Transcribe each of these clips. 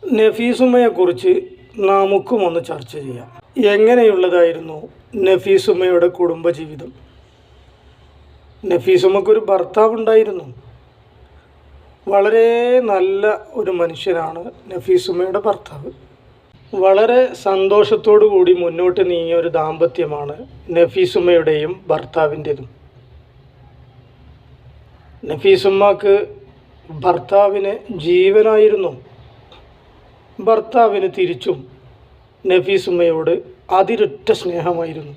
നഫീസുമ്മയെക്കുറിച്ച് നമുക്കും ഒന്ന് ചർച്ച ചെയ്യാം. എങ്ങനെയുള്ളതായിരുന്നു നഫീസുമ്മയുടെ കുടുംബജീവിതം? നഫീസുമ്മക്കൊരു ഭർത്താവുണ്ടായിരുന്നു. വളരെ നല്ല ഒരു മനുഷ്യനാണ് നഫീസുമ്മയുടെ ഭർത്താവ്. വളരെ സന്തോഷത്തോടു കൂടി മുന്നോട്ട് നീങ്ങിയ ഒരു ദാമ്പത്യമാണ് നഫീസുമ്മയുടെയും ഭർത്താവിൻ്റെതും. നഫീസുമ്മക്ക് ഭർത്താവിന് ജീവനായിരുന്നു. ഭർത്താവിന് തിരിച്ചും നഫീസുമ്മയോട് അതിരൊറ്റ സ്നേഹമായിരുന്നു.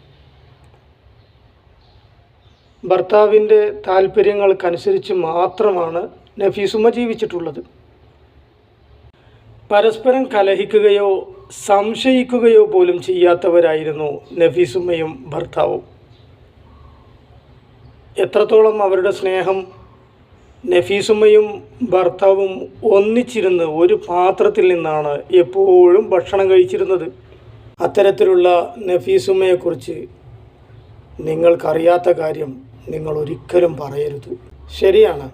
ഭർത്താവിൻ്റെ താല്പര്യങ്ങൾക്കനുസരിച്ച് മാത്രമാണ് നഫീസുമ്മ ജീവിച്ചിട്ടുള്ളത്. പരസ്പരം കലഹിക്കുകയോ സംശയിക്കുകയോ പോലും ചെയ്യാത്തവരായിരുന്നു നഫീസുമ്മയും ഭർത്താവും. എത്രത്തോളം അവരുടെ സ്നേഹം! നഫീസുമ്മയും ഭർത്താവും ഒന്നിച്ചിരുന്ന് ഒരു പാത്രത്തിൽ നിന്നാണ് എപ്പോഴും ഭക്ഷണം കഴിച്ചിരുന്നത്. അത്തരത്തിലുള്ള നഫീസുമ്മയെക്കുറിച്ച് നിങ്ങൾക്കറിയാത്ത കാര്യം നിങ്ങൾ ഒരിക്കലും പറയരുത്. ശരിയാണ്,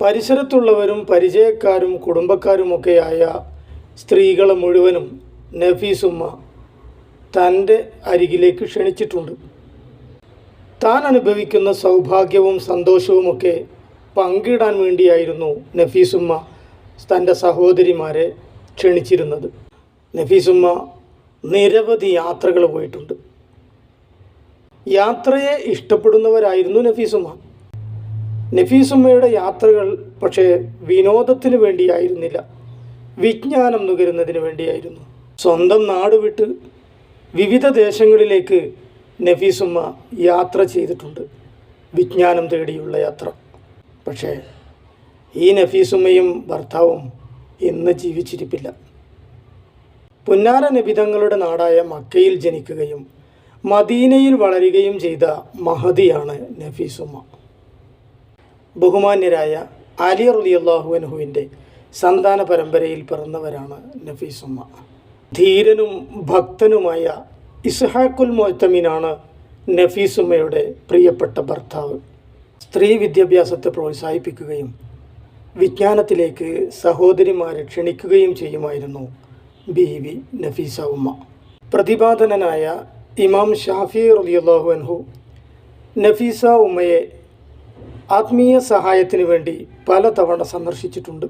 പരിസരത്തുള്ളവരും പരിചയക്കാരും കുടുംബക്കാരുമൊക്കെയായ സ്ത്രീകളെ മുഴുവനും നഫീസുമ്മ തൻ്റെ അരികിലേക്ക് ക്ഷണിച്ചിട്ടുണ്ട്. താൻ അനുഭവിക്കുന്ന സൗഭാഗ്യവും സന്തോഷവുമൊക്കെ പങ്കിടാൻ വേണ്ടിയായിരുന്നു നഫീസുമ്മ തൻ്റെ സഹോദരിമാരെ ക്ഷണിച്ചിരുന്നത്. നഫീസുമ്മ നിരവധി യാത്രകൾ പോയിട്ടുണ്ട്. യാത്രയെ ഇഷ്ടപ്പെടുന്നവരായിരുന്നു നഫീസുമ്മ. നഫീസുമ്മയുടെ യാത്രകൾ പക്ഷേ വിനോദത്തിന് വേണ്ടിയായിരുന്നില്ല, വിജ്ഞാനം നുകരുന്നതിന് വേണ്ടിയായിരുന്നു. സ്വന്തം നാട് വിട്ട് വിവിധ ദേശങ്ങളിലേക്ക് നഫീസുമ്മ യാത്ര ചെയ്തിട്ടുണ്ട്, വിജ്ഞാനം തേടിയുള്ള യാത്ര. പക്ഷേ ഈ നഫീസുമ്മയും ഭർത്താവും ഇന്ന് ജീവിച്ചിരിപ്പില്ല. പുന്നാര നബിതങ്ങളുടെ നാടായ മക്കയിൽ ജനിക്കുകയും മദീനയിൽ വളരുകയും ചെയ്ത മഹദിയാണ് നഫീസുമ്മ. ബഹുമാന്യരായ അലി റളിയല്ലാഹു അൻഹുവിൻ്റെ സന്താന പരമ്പരയിൽ പിറന്നവരാണ് നഫീസുമ്മ. ധീരനും ഭക്തനുമായ ഇസ്ഹാഖുൽ മുഅ്തമിനാണ് നഫീസുമ്മയുടെ പ്രിയപ്പെട്ട ഭർത്താവ്. സ്ത്രീ വിദ്യാഭ്യാസത്തെ പ്രോത്സാഹിപ്പിക്കുകയും വിജ്ഞാനത്തിലേക്ക് സഹോദരിമാരെ ക്ഷണിക്കുകയും ചെയ്യുമായിരുന്നു ബീവി നഫീസ ഉമ്മ. പ്രതിപാദനനായ ഇമാം ഷാഫി റളിയല്ലാഹു അൻഹു നഫീസ ഉമ്മയെ ആത്മീയ സഹായത്തിന് വേണ്ടി പലതവണ സന്ദർശിച്ചിട്ടുണ്ട്.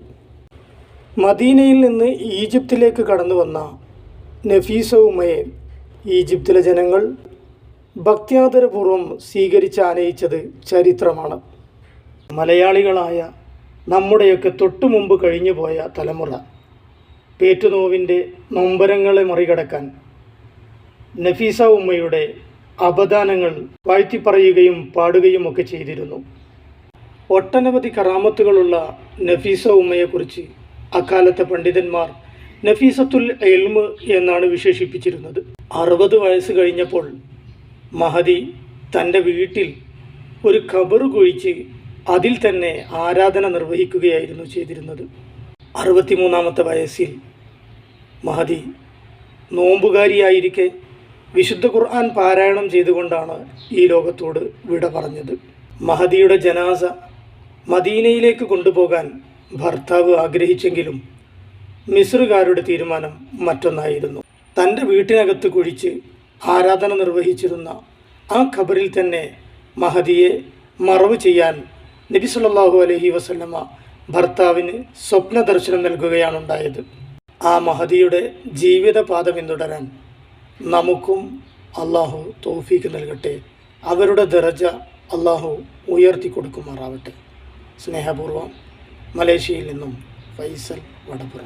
മദീനയിൽ നിന്ന് ഈജിപ്തിലേക്ക് കടന്നു വന്ന നഫീസ ഉമ്മയെ ഈജിപ്തിലെ ജനങ്ങൾ ഭക്ത്യാദരപൂർവ്വം സ്വീകരിച്ച് ആനയിച്ചത് ചരിത്രമാണ്. മലയാളികളായ നമ്മുടെയൊക്കെ തൊട്ടു മുമ്പ് കഴിഞ്ഞു പോയ തലമുറ പേറ്റുനോവിൻ്റെ നൊമ്പരങ്ങളെ മറികടക്കാൻ നഫീസ ഉമ്മയുടെ അപദാനങ്ങൾ വാഴ്ത്തിപ്പറയുകയും പാടുകയും ഒക്കെ ചെയ്തിരുന്നു. ഒട്ടനവധി കറാമത്തുകളുള്ള നഫീസ ഉമ്മയെക്കുറിച്ച് അക്കാലത്തെ പണ്ഡിതന്മാർ നഫീസത്തുൽ ഇൽമ് എന്നാണ് വിശേഷിപ്പിച്ചിരുന്നത്. 60 വയസ്സ് കഴിഞ്ഞപ്പോൾ മഹദി തൻ്റെ വീട്ടിൽ ഒരു ഖബർ കുഴിച്ച് അതിൽ തന്നെ ആരാധന നിർവഹിക്കുകയായിരുന്നു ചെയ്തിരുന്നത്. 63-ാമത്തെ വയസ്സിൽ മഹദി നോമ്പുകാരിയായിരിക്കെ വിശുദ്ധ ഖുർആൻ പാരായണം ചെയ്തുകൊണ്ടാണ് ഈ ലോകത്തോട് വിട പറഞ്ഞത്. മഹദിയുടെ ജനാസ മദീനയിലേക്ക് കൊണ്ടുപോകാൻ ഭർത്താവ് ആഗ്രഹിച്ചെങ്കിലും മിസ്റുകാരുടെ തീരുമാനം മറ്റൊന്നായിരുന്നു. തൻ്റെ വീട്ടിനകത്ത് കുഴിച്ച് ആരാധന നിർവഹിച്ചിരുന്ന ആ ഖബറിൽ തന്നെ മഹദിയെ മറവ് ചെയ്യാൻ നബി സല്ലല്ലാഹു അലൈഹി വസല്ലമ ഭർത്താവിന് സ്വപ്ന ദർശനം നൽകുകയാണുണ്ടായത്. ആ മഹദിയുടെ ജീവിതപാത പിന്തുടരാൻ നമുക്കും അള്ളാഹു തൗഫീക്ക് നൽകട്ടെ. അവരുടെ ദറജ അള്ളാഹു ഉയർത്തി കൊടുക്കുമാറാവട്ടെ. സ്നേഹപൂർവ്വം മലേഷ്യയിൽ നിന്നും ഫൈസൽ വടപുര.